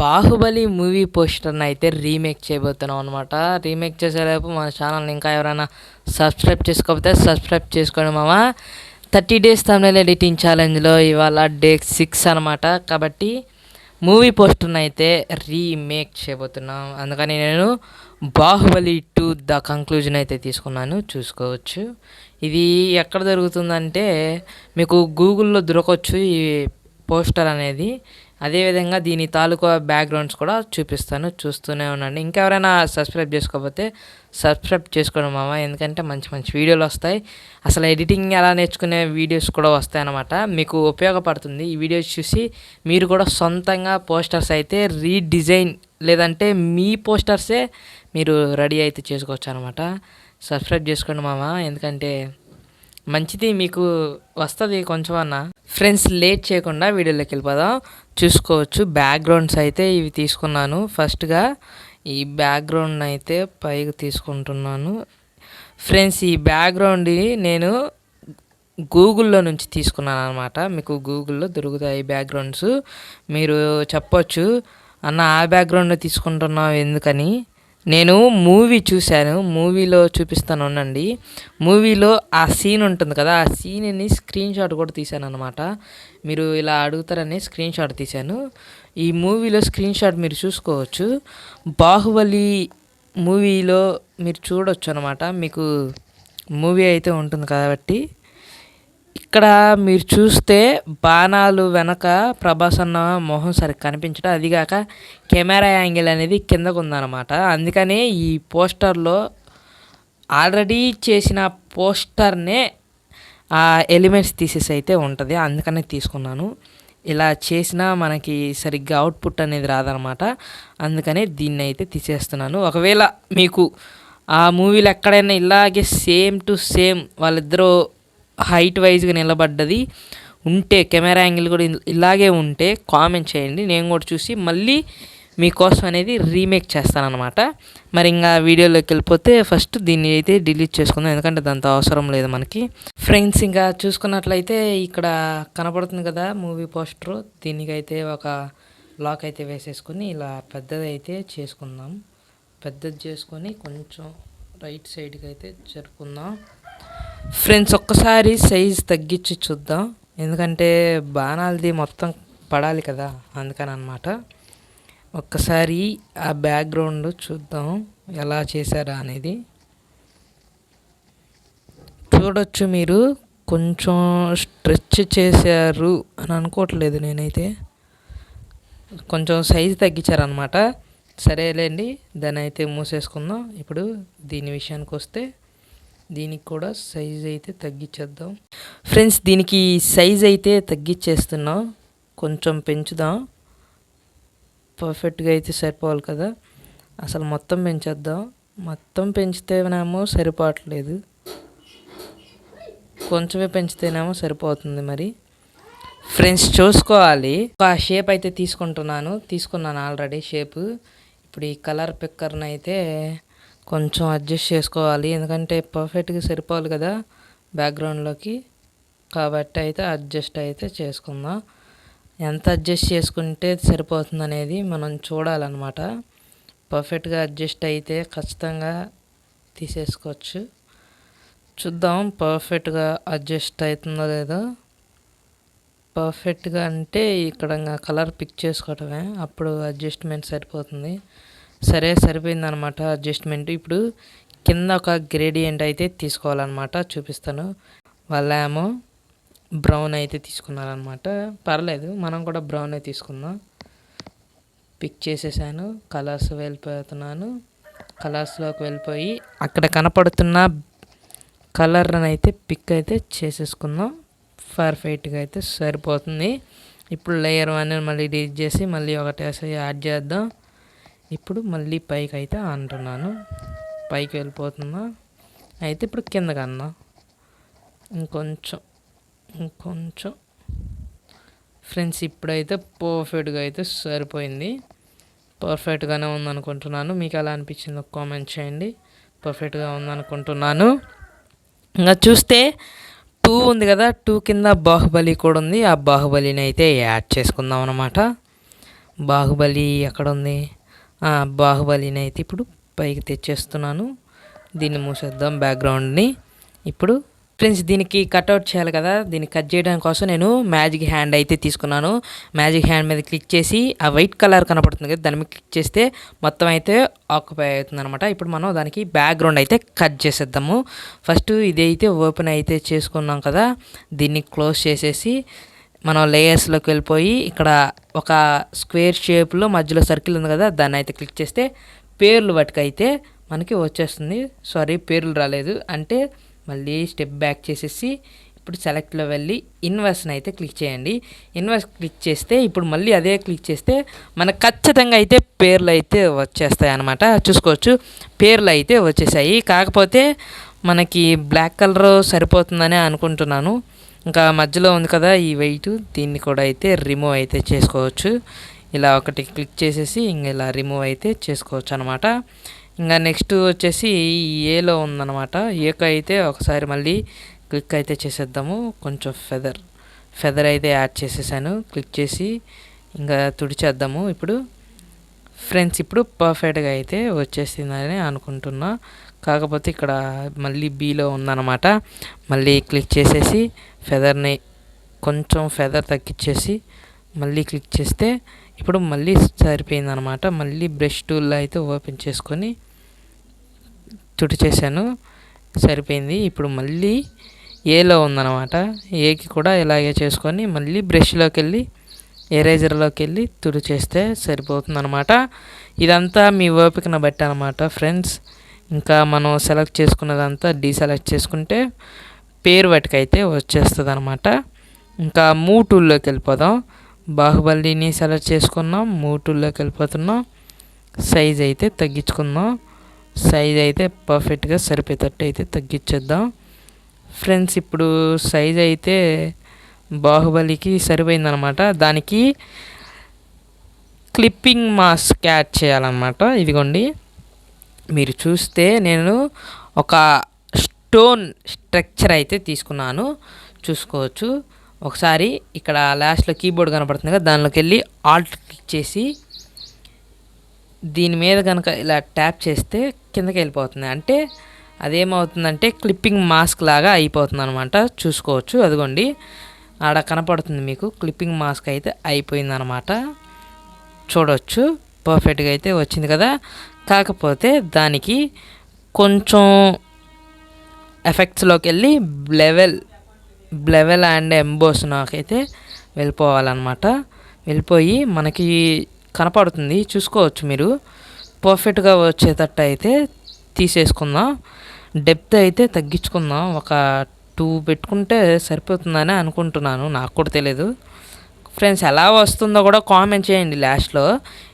Baahubali movie పోస్టర్ని అయితే remake చేయబోతున్నాం అనమాట. రీమేక్ చేసేలోపు మన ఛానల్ని ఇంకా ఎవరైనా సబ్స్క్రైబ్ చేసుకోకపోతే సబ్స్క్రైబ్ చేసుకోండి మామ. 30 days thumbnail ఎడిటింగ్ ఛాలెంజ్లో ఇవాళ డే 6 అనమాట. కాబట్టి మూవీ పోస్టర్ని అయితే రీమేక్ చేయబోతున్నాం. అందుకని నేను బాహుబలి 2 ద కంక్లూజన్ అయితే తీసుకున్నాను, చూసుకోవచ్చు. ఇది ఎక్కడ దొరుకుతుందంటే మీకు గూగుల్లో దొరకవచ్చు ఈ పోస్టర్ అనేది. అదేవిధంగా దీని తాలూకా బ్యాక్గ్రౌండ్స్ కూడా చూపిస్తాను, చూస్తూనే ఉండండి. ఇంకెవరైనా సబ్స్క్రైబ్ చేసుకోకపోతే సబ్స్క్రైబ్ చేసుకోండి మామ, ఎందుకంటే మంచి మంచి వీడియోలు వస్తాయి. అసలు ఎడిటింగ్ ఎలా నేర్చుకునే వీడియోస్ కూడా వస్తాయన్నమాట, మీకు ఉపయోగపడుతుంది. ఈ వీడియోస్ చూసి మీరు కూడా సొంతంగా పోస్టర్స్ అయితే రీడిజైన్ లేదంటే మీ పోస్టర్సే మీరు రెడీ అయితే చేసుకోవచ్చు అనమాట. సబ్స్క్రైబ్ చేసుకోండి మామ, ఎందుకంటే మంచిది, మీకు వస్తుంది కొంచెం అన్న. ఫ్రెండ్స్, లేట్ చేయకుండా వీడియోలోకి వెళ్ళిపోదాం. చూసుకోవచ్చు బ్యాక్గ్రౌండ్స్ అయితే ఇవి తీసుకున్నాను. ఫస్ట్గా ఈ బ్యాక్గ్రౌండ్ అయితే పైకి తీసుకుంటున్నాను. ఫ్రెండ్స్, ఈ బ్యాక్గ్రౌండ్ నేను గూగుల్లో నుంచి తీసుకున్నాను అనమాట. మీకు గూగుల్లో దొరుకుతాయి బ్యాక్గ్రౌండ్స్. మీరు చెప్పొచ్చు, అన్న ఆ బ్యాక్గ్రౌండ్ తీసుకుంటున్నావు ఎందుకని. నేను మూవీ చూశాను, మూవీలో చూపిస్తాను ఉండండి. మూవీలో ఆ సీన్ ఉంటుంది కదా, ఆ సీన్ని స్క్రీన్ షాట్ కూడా తీశాను అనమాట. మీరు ఇలా అడుగుతారని స్క్రీన్ షాట్ తీశాను. ఈ మూవీలో స్క్రీన్ షాట్ మీరు చూసుకోవచ్చు. బాహుబలి మూవీలో మీరు చూడొచ్చు అనమాట. మీకు మూవీ అయితే ఉంటుంది కాబట్టి ఇక్కడ మీరు చూస్తే బాణాలు వెనక ప్రభాస్ అన్న మొహం సరిగ్గా కనిపించడం, అదిగాక కెమెరా యాంగిల్ అనేది కిందకు ఉందన్నమాట. అందుకనే ఈ పోస్టర్లో ఆల్రెడీ చేసిన పోస్టర్నే ఆ ఎలిమెంట్స్ తీసేసి అయితే ఉంటుంది, అందుకనే తీసుకున్నాను. ఇలా చేసినా మనకి సరిగ్గా అవుట్పుట్ అనేది రాదనమాట, అందుకనే దీన్ని అయితే తీసేస్తున్నాను. ఒకవేళ మీకు ఆ మూవీలో ఎక్కడైనా ఇలాగే సేమ్ టు సేమ్ వాళ్ళిద్దరూ హైట్ వైజ్గా నిలబడ్డది ఉంటే, కెమెరా యాంగిల్ కూడా ఇలాగే ఉంటే కామెంట్ చేయండి, నేను కూడా చూసి మళ్ళీ మీకోసం అనేది రీమేక్ చేస్తానన్నమాట. మరి ఇంకా వీడియోలోకి వెళ్ళిపోతే ఫస్ట్ దీన్ని అయితే డిలీట్ చేసుకుందాం, ఎందుకంటే దాంతో అవసరం లేదు మనకి. ఫ్రెండ్స్, ఇంకా చూసుకున్నట్లయితే ఇక్కడ కనపడుతుంది కదా మూవీ పోస్టర్, దీనికైతే ఒక లాక్ అయితే వేసేసుకుని ఇలా పెద్దది అయితే చేసుకుందాం. పెద్దది చేసుకొని కొంచెం రైట్ సైడ్కి అయితే జరుపుకుందాం. ఫ్రెండ్స్, ఒక్కసారి సైజ్ తగ్గించి చూద్దాం, ఎందుకంటే బాణాలది మొత్తం పడాలి కదా, అందుకని అనమాట. ఒక్కసారి ఆ బ్యాక్గ్రౌండ్ చూద్దాం ఎలా చేశారా అనేది. చూడొచ్చు మీరు, కొంచెం స్ట్రెచ్ చేశారు అని అనుకోవట్లేదు నేనైతే, కొంచెం సైజు తగ్గించారనమాట. సరేలేండి, దాన్ని అయితే మూసేసుకుందాం. ఇప్పుడు దీని విషయానికి వస్తే దీనికి కూడా సైజ్ అయితే తగ్గించేద్దాం. ఫ్రెండ్స్, దీనికి సైజ్ అయితే తగ్గించేస్తున్నాం, కొంచెం పెంచుదాం. పర్ఫెక్ట్గా అయితే సరిపోవాలి కదా, అసలు మొత్తం పెంచేద్దాం. మొత్తం పెంచితేనేమో సరిపోవట్లేదు, కొంచెమే పెంచితేనేమో సరిపోతుంది. మరి ఫ్రెండ్స్ చూసుకోవాలి. ఆ షేప్ అయితే తీసుకున్నాను ఆల్రెడీ షేప్. ఇప్పుడు ఈ కలర్ పిక్కర్ని అయితే కొంచెం అడ్జస్ట్ చేసుకోవాలి, ఎందుకంటే పర్ఫెక్ట్గా సరిపోవాలి కదా బ్యాక్గ్రౌండ్లోకి. కాబట్టి అయితే అడ్జస్ట్ అయితే చేసుకుందాం. ఎంత అడ్జస్ట్ చేసుకుంటే సరిపోతుంది అనేది మనం చూడాలన్నమాట. పర్ఫెక్ట్గా అడ్జస్ట్ అయితే ఖచ్చితంగా తీసేసుకోవచ్చు. చూద్దాం పర్ఫెక్ట్గా అడ్జస్ట్ అవుతుందో లేదో. పర్ఫెక్ట్గా అంటే ఇక్కడ కలర్ పిక్ చేసుకోవటమే, అప్పుడు అడ్జస్ట్మెంట్ సరిపోతుంది. సరే, సరిపోయిందనమాట అడ్జస్ట్మెంట్. ఇప్పుడు కింద ఒక గ్రేడియంట్ అయితే తీసుకోవాలన్నమాట, చూపిస్తాను. వాళ్ళేమో బ్రౌన్ అయితే తీసుకున్నారనమాట, పర్లేదు మనం కూడా బ్రౌనే తీసుకుందాం. పిక్ చేసేసాను, కలర్స్ వెళ్ళిపోతున్నాను. కలర్స్లోకి వెళ్ళిపోయి అక్కడ కనపడుతున్న కలర్ని అయితే పిక్ అయితే చేసేసుకుందాం. పర్ఫెక్ట్గా అయితే సరిపోతుంది. ఇప్పుడు లేయర్ 1 మళ్ళీ డిలీట్ చేసి మళ్ళీ ఒకటి యాడ్ చేద్దాం. ఇప్పుడు మళ్ళీ పైకి అయితే అంటున్నాను, పైకి వెళ్ళిపోతున్నా. అయితే ఇప్పుడు కిందకి అన్నా, ఇంకొంచెం. ఫ్రెండ్స్, ఇప్పుడైతే పర్ఫెక్ట్గా అయితే సరిపోయింది. పర్ఫెక్ట్గానే ఉందనుకుంటున్నాను. మీకు ఎలా అనిపించిందో కామెంట్ చేయండి. పర్ఫెక్ట్గా ఉందనుకుంటున్నాను. ఇంకా చూస్తే 2 ఉంది కదా, 2 కింద బాహుబలి కూడా ఉంది. ఆ బాహుబలిని అయితే యాడ్ చేసుకుందాం అన్నమాట. బాహుబలి ఎక్కడ ఉంది? బాహుబలిని అయితే ఇప్పుడు పైకి తెచ్చేస్తున్నాను. దీన్ని మూసేద్దాం బ్యాక్గ్రౌండ్ని. ఇప్పుడు ఫ్రెండ్స్ దీనికి కట్అవుట్ చేయాలి కదా, దీన్ని కట్ చేయడం కోసం నేను మ్యాజిక్ హ్యాండ్ అయితే తీసుకున్నాను. మ్యాజిక్ హ్యాండ్ మీద క్లిక్ చేసి ఆ వైట్ కలర్ కనపడుతుంది కదా, దాని మీద క్లిక్ చేస్తే మొత్తం అయితే ఆక్యుపై అవుతుంది అనమాట. ఇప్పుడు మనం దానికి బ్యాక్గ్రౌండ్ అయితే కట్ చేసేద్దాము. ఫస్ట్ ఇది అయితే ఓపెన్ అయితే చేసుకున్నాం కదా, దీన్ని క్లోజ్ చేసేసి మనం లేయర్స్లోకి వెళ్ళిపోయి ఇక్కడ ఒక స్క్వేర్ షేప్లో మధ్యలో సర్కిల్ ఉంది కదా, దాన్ని అయితే క్లిక్ చేస్తే పేర్లు వాటికైతే మనకి వచ్చేస్తుంది. సారీ, పేర్లు రాలేదు అంటే మళ్ళీ స్టెప్ బ్యాక్ చేసేసి ఇప్పుడు సెలెక్ట్లో వెళ్ళి ఇన్వర్స్ని అయితే క్లిక్ చేయండి. ఇన్వర్స్ క్లిక్ చేస్తే ఇప్పుడు మళ్ళీ అదే క్లిక్ చేస్తే మనకు ఖచ్చితంగా అయితే పేర్లు అయితే వచ్చేస్తాయి అన్నమాట. చూసుకోవచ్చు, పేర్లు అయితే వచ్చేసాయి. కాకపోతే మనకి బ్లాక్ కలర్ సరిపోతుందని అనుకుంటున్నాను. ఇంకా మధ్యలో ఉంది కదా ఈ వెయిట్, దీన్ని కూడా అయితే రిమూవ్ అయితే చేసుకోవచ్చు. ఇలా ఒకటి క్లిక్ చేసేసి ఇంక ఇలా రిమూవ్ అయితే చేసుకోవచ్చు అనమాట. ఇంకా నెక్స్ట్ వచ్చేసి ఏలో ఉందన్నమాట. ఏకు అయితే ఒకసారి మళ్ళీ క్లిక్ అయితే చేసేద్దాము. కొంచెం ఫెదర్ అయితే యాడ్ చేసేసాను. క్లిక్ చేసి ఇంకా తుడిచేద్దాము. ఇప్పుడు ఫ్రెండ్స్ ఇప్పుడు పర్ఫెక్ట్గా అయితే వచ్చేసిందని అనుకుంటున్నా. కాకపోతే ఇక్కడ మళ్ళీ బీలో ఉందన్నమాట. మళ్ళీ క్లిక్ చేసేసి ఫెదర్ని కొంచెం ఫెదర్ తగ్గించేసి మళ్ళీ క్లిక్ చేస్తే ఇప్పుడు మళ్ళీ సరిపోయిందనమాట. మళ్ళీ బ్రష్ టూల్లో అయితే ఓపెన్ చేసుకొని తుడిచేసాను, సరిపోయింది. ఇప్పుడు మళ్ళీ ఏలో ఉందన్నమాట. ఏకి కూడా ఇలాగే చేసుకొని మళ్ళీ బ్రష్లోకి వెళ్ళి ఎరేజర్లోకి వెళ్ళి తుడిచేస్తే సరిపోతుందన్నమాట. ఇదంతా మీ ఓపికను బట్టి అనమాట ఫ్రెండ్స్. ఇంకా మనం సెలెక్ట్ చేసుకున్నదంతా డీసెలెక్ట్ చేసుకుంటే పేరు వాటికైతే వచ్చేస్తుంది అనమాట. ఇంకా మూవ్ టూల్లోకి వెళ్ళిపోదాం. బాహుబలిని సెలెక్ట్ చేసుకున్నాం, మూవ్ టూల్లోకి వెళ్ళిపోతున్నాం. సైజ్ అయితే తగ్గించుకుందాం. సైజ్ అయితే పర్ఫెక్ట్గా సరిపోయేటట్టు అయితే తగ్గించేద్దాం ఫ్రెండ్స్. ఇప్పుడు సైజ్ అయితే బాహుబలికి సరిపోయిందనమాట. దానికి క్లిప్పింగ్ మాస్క్ యాడ్ చేయాలన్నమాట. ఇదిగోండి, మీరు చూస్తే నేను ఒక స్టోన్ స్ట్రక్చర్ అయితే తీసుకున్నాను, చూసుకోవచ్చు. ఒకసారి ఇక్కడ లాస్ట్లో కీబోర్డ్ కనపడుతుంది కదా, దానిలోకి వెళ్ళి ఆల్ట్ క్లిక్ చేసి దీని మీద కనుక ఇలా ట్యాప్ చేస్తే కిందకి వెళ్ళిపోతుంది. అంటే అదేమవుతుందంటే క్లిప్పింగ్ మాస్క్ లాగా అయిపోతుంది అనమాట. చూసుకోవచ్చు, అదిగోండి ఆడ కనపడుతుంది మీకు. క్లిప్పింగ్ మాస్క్ అయితే అయిపోయిందనమాట. చూడవచ్చు, పర్ఫెక్ట్గా అయితే వచ్చింది కదా. కాకపోతే దానికి కొంచెం ఎఫెక్ట్స్లోకి వెళ్ళి బ్లెవెల్ అండ్ ఎంబోస్ నాకైతే వెళ్ళిపోవాలన్నమాట. వెళ్ళిపోయి మనకి కనపడుతుంది, చూసుకోవచ్చు మీరు. పర్ఫెక్ట్గా వచ్చేటట్టు అయితే తీసేసుకుందాం. డెప్త్ అయితే తగ్గించుకుందాం. ఒక 2 పెట్టుకుంటే సరిపోతుందని అనుకుంటున్నాను, నాకు కూడా తెలియదు ఫ్రెండ్స్. ఎలా వస్తుందో కూడా కామెంట్ చేయండి లాస్ట్లో.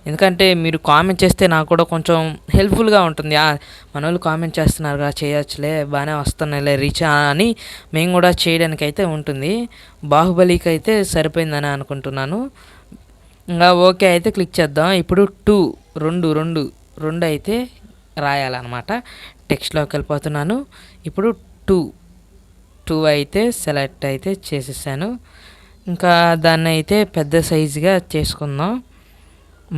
ఎందుకంటే మీరు కామెంట్ చేస్తే నాకు కూడా కొంచెం హెల్ప్ఫుల్గా ఉంటుంది. మన వాళ్ళు కామెంట్ చేస్తున్నారుగా, చేయొచ్చులే, బాగానే వస్తున్నాయిలే రీచ్ అని మేము కూడా చేయడానికి అయితే ఉంటుంది. బాహుబలికి అయితే సరిపోయిందని అనుకుంటున్నాను. ఇంకా ఓకే అయితే క్లిక్ చేద్దాం. ఇప్పుడు రెండు అయితే రాయాలన్నమాట. టెక్స్ట్లోకి వెళ్ళిపోతున్నాను. ఇప్పుడు టూ అయితే సెలెక్ట్ అయితే చేసేసాను. ఇంకా దాన్ని అయితే పెద్ద సైజుగా చేసుకుందాం.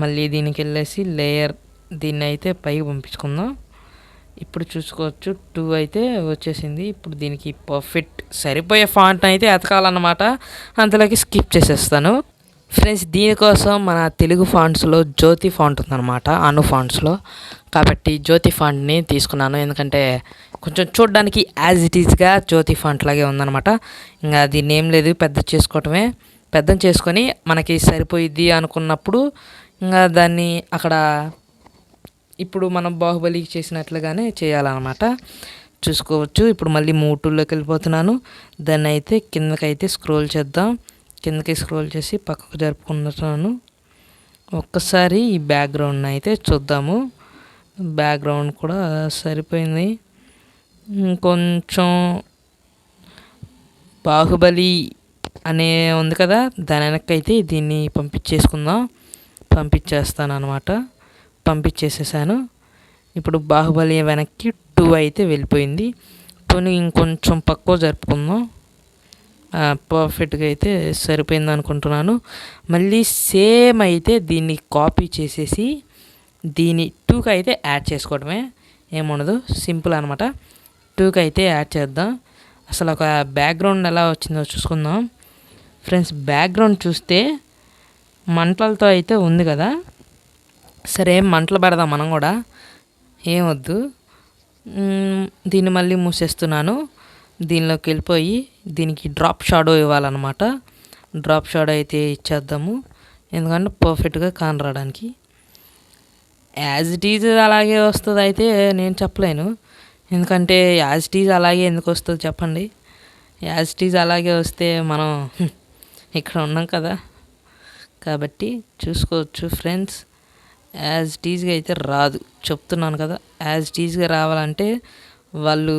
మళ్ళీ దీనికి వెళ్ళేసి లేయర్ దీన్ని అయితే పైకి పంపించుకుందాం. ఇప్పుడు చూసుకోవచ్చు 2 అయితే వచ్చేసింది. ఇప్పుడు దీనికి పర్ఫెక్ట్ సరిపోయే ఫాంట్ అయితే ఎతకాలన్నమాట. అంతలోకి స్కిప్ చేసేస్తాను ఫ్రెండ్స్. దీనికోసం మన తెలుగు ఫాంట్స్లో జ్యోతి ఫాంట్ ఉందన్నమాట, అను ఫాంట్స్లో. కాబట్టి జ్యోతి ఫాంట్ని తీసుకున్నాను, ఎందుకంటే కొంచెం చూడడానికి యాజ్ ఇట్ ఈజ్గా జ్యోతి ఫాంట్ లాగే ఉందన్నమాట. ఇంకా దీన్ని ఏం లేదు, పెద్దం చేసుకొని మనకి సరిపోయిద్ది అనుకున్నప్పుడు ఇంకా దాన్ని అక్కడ ఇప్పుడు మనం బాహుబలికి చేసినట్లుగానే చేయాలన్నమాట. చూసుకోవచ్చు. ఇప్పుడు మళ్ళీ మూవ్ టూల్లోకి వెళ్ళిపోతున్నాను. దాన్ని అయితే కిందకైతే స్క్రోల్ చేద్దాం. కిందకి స్క్రోల్ చేసి పక్కకు జరుపుకుంటున్నాను. ఒక్కసారి ఈ బ్యాక్గ్రౌండ్ని అయితే చూద్దాము. బ్యాక్గ్రౌండ్ కూడా సరిపోయింది. కొంచెం బాహుబలి అనే ఉంది కదా, దాని వెనక్కైతే దీన్ని పంపించేస్తాను అనమాట. పంపించేసేసాను. ఇప్పుడు బాహుబలి వెనక్కి 2 అయితే వెళ్ళిపోయింది. 2ని ఇంకొంచెం పక్కకు జరుపుకుందాం. పర్ఫెక్ట్గా అయితే సరిపోయింది అనుకుంటున్నాను. మళ్ళీ సేమ్ అయితే దీన్ని కాపీ చేసేసి దీని 2కి అయితే యాడ్ చేసుకోవడమే, ఏముండదు, సింపుల్ అనమాట. 2కి అయితే యాడ్ చేద్దాం. అసలు ఒక బ్యాక్గ్రౌండ్ ఎలా వచ్చిందో చూసుకుందాం. ఫ్రెండ్స్, బ్యాక్గ్రౌండ్ చూస్తే మంటలతో అయితే ఉంది కదా. సరే, మంటలు పెడదాం మనం కూడా, ఏమొద్దు. దీన్ని మళ్ళీ మూసేస్తున్నాను. దీనిలోకి వెళ్ళిపోయి దీనికి డ్రాప్ షాడో ఇవ్వాలన్నమాట. డ్రాప్ షాడో అయితే ఇచ్చేద్దాము, ఎందుకంటే పర్ఫెక్ట్గా కానరాడానికి. యాజ్ ఇట్ ఈజ్ అలాగే వస్తుంది అయితే నేను చెప్పలేను, ఎందుకంటే యాజ్ ఇట్ ఈజ్ అలాగే ఎందుకు వస్తుంది చెప్పండి. యాజ్ ఇట్ ఈజ్ అలాగే వస్తే మనం ఇక్కడ ఉన్నాం కదా, కాబట్టి చూసుకోవచ్చు ఫ్రెండ్స్. యాజ్ ఇట్ ఈజ్గా అయితే రాదు, చెప్తున్నాను కదా. యాజ్ ఇట్ ఈజ్గా రావాలంటే వాళ్ళు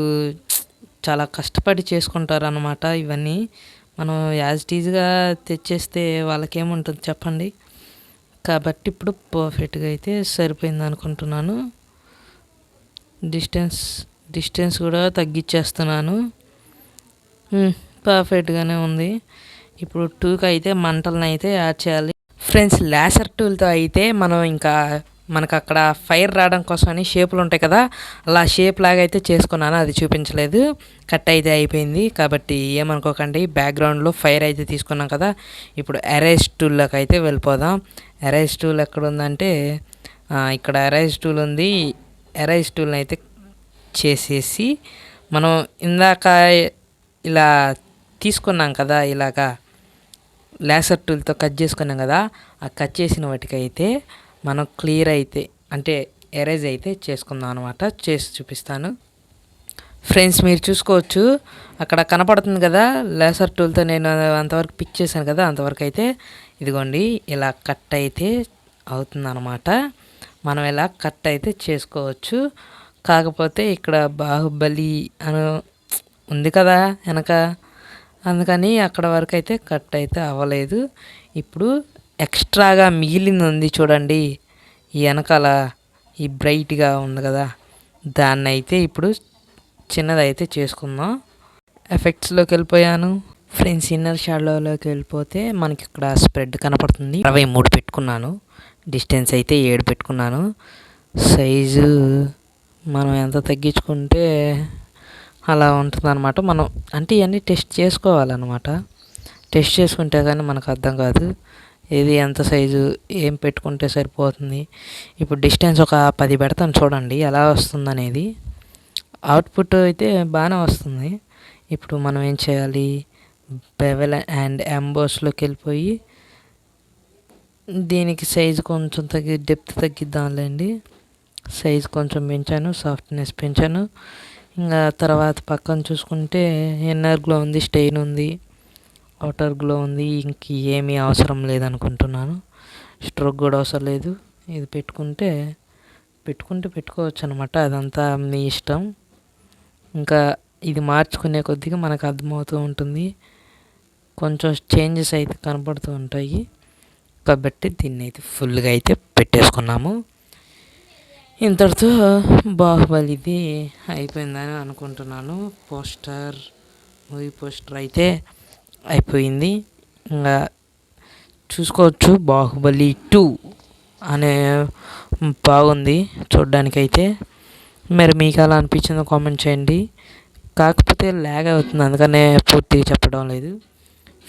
చాలా కష్టపడి చేసుకుంటారు అన్నమాట ఇవన్నీ. మనం యాజ్ ఇట్ ఈజ్గా తెచ్చేస్తే వాళ్ళకేముంటుంది చెప్పండి. కాబట్టి ఇప్పుడు పర్ఫెక్ట్గా అయితే సరిపోయింది అనుకుంటున్నాను. డిస్టెన్స్ కూడా తగ్గించేస్తున్నాను. పర్ఫెక్ట్గానే ఉంది. ఇప్పుడు 2కి అయితే మంటలను అయితే యాడ్ చేయాలి. ఫ్రెండ్స్, లేసర్ టూల్తో అయితే మనం ఇంకా మనకు అక్కడ ఫైర్ రావడం కోసమని షేపులు ఉంటాయి కదా, అలా షేప్ లాగా అయితే చేసుకున్నాను, అది చూపించలేదు. కట్ అయితే అయిపోయింది కాబట్టి ఏమనుకోకండి. బ్యాక్గ్రౌండ్లో ఫైర్ అయితే తీసుకున్నాం కదా. ఇప్పుడు ఎరేజ్ టూల్లోకి అయితే వెళ్ళిపోదాం. ఎరేజ్ టూల్ ఎక్కడ ఉందంటే ఇక్కడ ఎరేజ్ టూల్ ఉంది. ఎరేజ్ టూల్ని అయితే చేసేసి మనం ఇందాక ఇలా తీసుకున్నాం కదా, ఇలాగా లేసర్ టూల్తో కట్ చేసుకున్నాం కదా, ఆ కట్ చేసిన వాటికైతే మనం క్లియర్ అయితే అంటే ఎరేజ్ అయితే చేసుకుందాం అనమాట. చేసి చూపిస్తాను. ఫ్రెండ్స్, మీరు చూసుకోవచ్చు అక్కడ కనపడుతుంది కదా, లేసర్ టూల్తో నేను అంతవరకు పిక్ చేశాను కదా, అంతవరకు అయితే ఇదిగోండి ఇలా కట్ అయితే అవుతుందన్నమాట. మనం ఇలా కట్ అయితే చేసుకోవచ్చు. కాకపోతే ఇక్కడ బాహుబలి అని ఉంది కదా వెనక, అందుకని అక్కడ వరకు అయితే కట్ అయితే అవ్వలేదు. ఇప్పుడు ఎక్స్ట్రాగా మిగిలింది ఉంది చూడండి, ఈ వెనకాల ఈ బ్రైట్గా ఉంది కదా, దాన్ని అయితే ఇప్పుడు చిన్నదైతే చేసుకుందాం. ఎఫెక్ట్స్లోకి వెళ్ళిపోయాను. ఫ్రెండ్స్, ఇన్నర్ షాడోలోకి వెళ్ళిపోతే మనకి ఇక్కడ స్ప్రెడ్ కనపడుతుంది. 23 పెట్టుకున్నాను. డిస్టెన్స్ అయితే 7 పెట్టుకున్నాను. సైజు మనం ఎంత తగ్గించుకుంటే అలా ఉంటుంది అనమాట. మనం అంటే ఇవన్నీ టెస్ట్ చేసుకోవాలన్నమాట. టెస్ట్ చేసుకుంటే కానీ మనకు అర్థం కాదు ఏది ఎంత సైజు ఏం పెట్టుకుంటే సరిపోతుంది. ఇప్పుడు డిస్టెన్స్ ఒక 10 పెడతాను, చూడండి ఎలా వస్తుంది అనేది. అవుట్పుట్ అయితే బాగానే వస్తుంది. ఇప్పుడు మనం ఏం చేయాలి, బెవెల్ అండ్ ఎంబోస్లోకి వెళ్ళిపోయి దీనికి సైజు కొంచెం డెప్త్ తగ్గిద్దాంలేండి. సైజు కొంచెం పెంచాను, సాఫ్ట్నెస్ పెంచాను. ఇంకా తర్వాత పక్కన చూసుకుంటే ఇన్నర్ గ్లో ఉంది, స్టెయిన్ ఉంది, అవుటర్ గ్లో ఉంది. ఇంక ఏమీ అవసరం లేదనుకుంటున్నాను. స్ట్రోక్ కూడా అవసరం లేదు. ఇది పెట్టుకోవచ్చు అనమాట. అదంతా మీ ఇష్టం. ఇంకా ఇది మార్చుకునే కొద్దిగా మనకు అర్థమవుతూ ఉంటుంది, కొంచెం చేంజెస్ అయితే కనపడుతూ ఉంటాయి. కాబట్టి దీన్ని అయితే ఫుల్గా అయితే పెట్టేసుకున్నాము. ఇంతటితో బాహుబలిది అయిపోయిందని అనుకుంటున్నాను. మూవీ పోస్టర్ అయితే అయిపోయింది. ఇంకా చూసుకోవచ్చు బాహుబలి 2 అనే బాగుంది చూడ్డానికైతే. మరి మీకు ఎలా అనిపించిందో కామెంట్ చేయండి. కాకపోతే ల్యాగ్ అవుతుంది, అందుకనే పూర్తిగా చెప్పడం లేదు.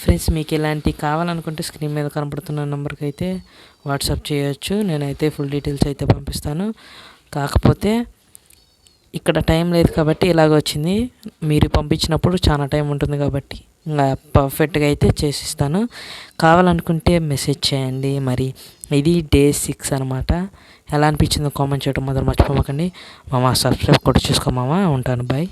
ఫ్రెండ్స్, మీకు ఇలాంటివి కావాలనుకుంటే స్క్రీన్ మీద కనపడుతున్న నెంబర్కి అయితే వాట్సాప్ చేయొచ్చు. నేనైతే ఫుల్ డీటెయిల్స్ అయితే పంపిస్తాను. కాకపోతే ఇక్కడ టైం లేదు కాబట్టి ఇలాగ వచ్చింది. మీరు పంపించినప్పుడు చాలా టైం ఉంటుంది కాబట్టి ఇంకా పర్ఫెక్ట్గా అయితే చేసిస్తాను. కావాలనుకుంటే మెసేజ్ చేయండి. మరి ఇది డే 6 అనమాట. ఎలా అనిపించిందో కామెంట్ చేయడం మాత్రం మర్చిపోమాకండి. మామ సబ్స్క్రైబ్ కూడా చేసుకో మామ. ఉంటాను, బాయ్.